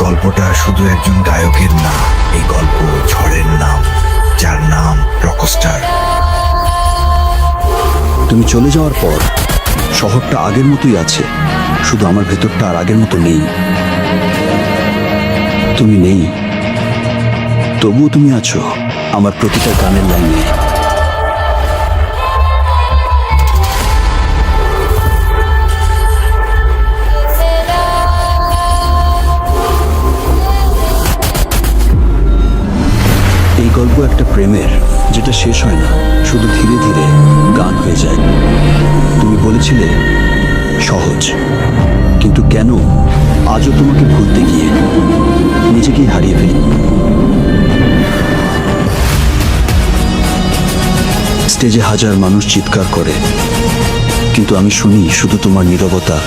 গল্পটা শুধু একজন গায়কের না, এই গল্প ঝড়ের নাম, যার নাম রকস্টার। তুমি চলে যাওয়ার পর শহরটা আগের মতোই আছে, শুধু আমার ভেতরটা আর আগের মতো নেই। তুমি নেই, তবুও তুমি আছো আমার প্রতিটা গানের লাইনে। এই গল্প একটা প্রেমের, যেটা শেষ হয় না, শুধু ধীরে ধীরে গান হয়ে যায়। তুমি বলেছিলে সহজ, কিন্তু কেন আজও তোমাকে ভুলতে গিয়ে নিজেকেই হারিয়ে ফেলি। স্টেজে হাজার মানুষ চিৎকার করে, কিন্তু আমি শুনি শুধু তোমার নীরবতা